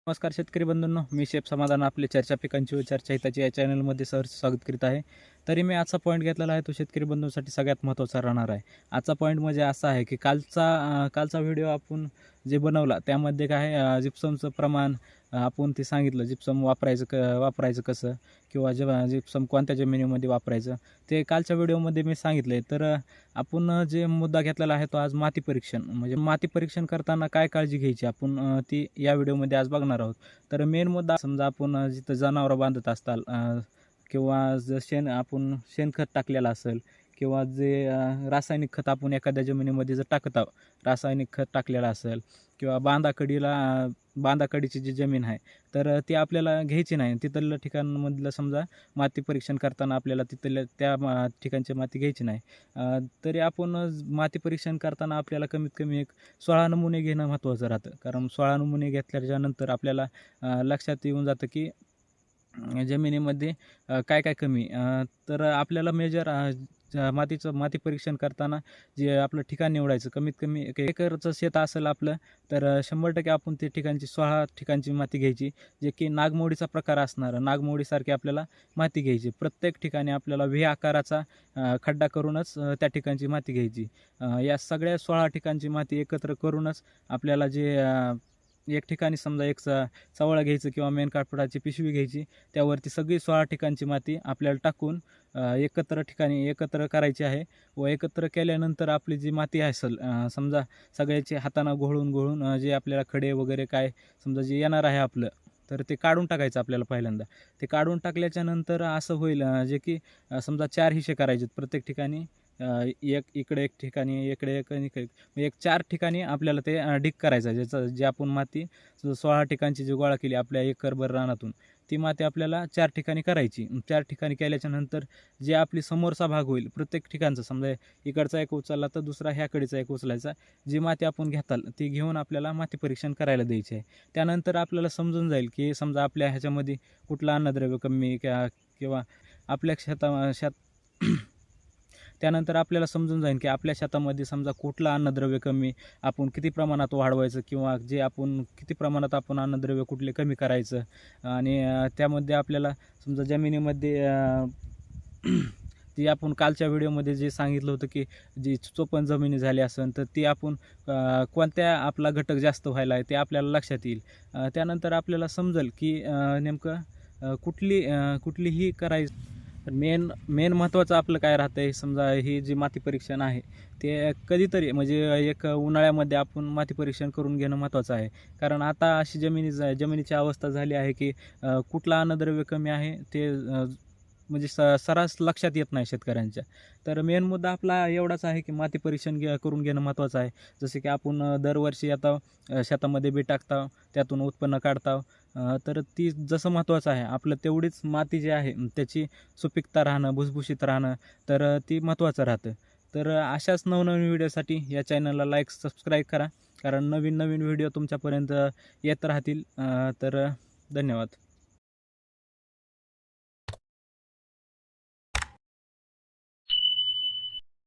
नमस्कार शेतकरी बंधूंनो, मी शेफ समाधान आपले चर्चा पिकांची व चर्चा हिताची या चॅनलमध्ये सहर्ष स्वागत करीत आहे. तरी मी आजचा पॉईंट घेतलेला आहे तो शेतकरी बंधूंसाठी सगळ्यात महत्त्वाचा राहणार आहे. आजचा पॉईंट म्हणजे असा आहे की कालचा व्हिडिओ आपण जे बनवला त्यामध्ये काय जिप्समचं प्रमाण आपण ते सांगितलं. जिप्सम वापरायचं कसं किंवा जिप्सम कोणत्या जमिनीमध्ये वापरायचं ते कालच्या व्हिडिओमध्ये मी सांगितलं आहे. तर आपण जे मुद्दा घेतलेला आहे तो आज माती परीक्षण, म्हणजे माती परीक्षण करताना काय काळजी घ्यायची आपण ती या व्हिडिओमध्ये आज बघणार आहोत. तर मेन मुद्दा, समजा आपण जिथं जनावरं बांधत असताल किंवा आपण शेणखत टाकलेलं असेल किंवा जे रासायनिक खत आपण एखाद्या जमिनीमध्ये जर टाकत आहोत, रासायनिक खत टाकलेलं असेल किंवा बांधाकडीची जी जमीन आहे तर ती आपल्याला घ्यायची नाही. तिथल्या ठिकाणामधलं समजा माती परीक्षण करताना आपल्याला त्या ठिकाणची माती घ्यायची नाही. तरी आपण माती परीक्षण करताना आपल्याला कमीत कमी एक 16 नमुने घेणं महत्त्वाचं राहतं. कारण 16 नमुने घेतल्याच्यानंतर आपल्याला लक्षात येऊन जातं की जमिनीमध्ये काय काय कमी. तर आपल्याला माती परीक्षण करताना जे आपलं ठिकाण निवडायचं, कमीत कमी 1 एकरचं शेत असेल आपलं तर 100% आपण ते ठिकाणची 16 ठिकाणची माती घ्यायची, जे की नागमोडीचा प्रकार असणार. नागमोडीसारखी आपल्याला माती घ्यायची. प्रत्येक ठिकाणी आपल्याला व्ही आकाराचा खड्डा करूनच त्या ठिकाणची माती घ्यायची. या सगळ्या 16 ठिकाणची माती एकत्र करूनच आपल्याला जे एक ठिकाणी समजा एक चवळा घ्यायचं किंवा मेनकाठपुडाची पिशवी घ्यायची, त्यावरती सगळी 16 ठिकाणची माती आपल्याला टाकून एकत्र करायची आहे. व एकत्र केल्यानंतर आपली जी माती असेल समजा सगळ्याची हातानं घोळून जे आपल्याला खडे वगैरे काय समजा जे येणार आहे आपलं, तर ते काढून टाकायचं आपल्याला पहिल्यांदा. ते काढून टाकल्याच्या नंतर असं होईल जे की समजा 4 हिस्से करायचे प्रत्येक ठिकाणी. इकडे एक ठिकाणी, इकडे एक आणि इकडे एक 4 ठिकाणी आपल्याला ते ढीग करायचं आहे. जे आपण माती 16 ठिकाणची जी गोळा केली आपल्या एकरभर रानातून, ती माती आपल्याला 4 ठिकाणी करायची. 4 ठिकाणी केल्याच्या नंतर जे आपली समोरचा भाग होईल प्रत्येक ठिकाणचं, समजा इकडचा एक उचलला तर दुसरा ह्याकडचा एक उचलायचा. जी माती आपण घेताल ती घेऊन आपल्याला माती परीक्षण करायला द्यायची आहे. त्यानंतर आपल्याला समजून जाईल की समजा आपल्या ह्याच्यामध्ये कुठलं अन्नद्रव्य कमी किंवा आपल्या त्यानंतर आपल्याला समजून जाईल की आपल्या शेतामध्ये समजा कुठलं अन्नद्रव्य कमी, आपण किती प्रमाणात वाढवायचं किंवा किती प्रमाणात आपण अन्नद्रव्य कुठले कमी करायचं. आणि त्यामध्ये आपल्याला समजा जमिनीमध्ये ती आपण कालच्या व्हिडिओमध्ये जे सांगितलं होतं की जी चोपण जमिनी झाली असेल तर ती आपण कोणत्या आपला घटक जास्त व्हायला आहे ते आपल्याला लक्षात येईल. त्यानंतर आपल्याला समजेल की नेमकं कुठलीही करायचं. मेन महत्त्वाचं आपलं काय राहतं आहे, समजा ही जी माती परीक्षण आहे ते कधीतरी म्हणजे एक उन्हाळ्यामध्ये आपण माती परीक्षण करून घेणं महत्त्वाचं आहे. कारण आता अशी जमिनीची अवस्था झाली आहे की कुठलं अन्नद्रव्य कमी आहे ते म्हणजे सर्रास लक्षात येत नाही शेतकऱ्यांच्या. तर मेन मुद्दा आपला एवढाच आहे की माती परीक्षण करून घेणं महत्त्वाचं आहे. जसे की आपण दरवर्षी आता शेतामध्ये बी टाकता, त्यातून उत्पन्न काढता, तर ती जसं महत्त्वाचं आहे आपलं तेवढीच माती जी आहे त्याची सुपीकता राहणं, भुसभुशीत राहणं, तर ती महत्त्वाचं राहतं. तर अशाच नवनवीन व्हिडिओसाठी या चॅनलला लाईक सबस्क्राईब करा, कारण नवीन व्हिडिओ तुमच्यापर्यंत येत राहतील. तर धन्यवाद.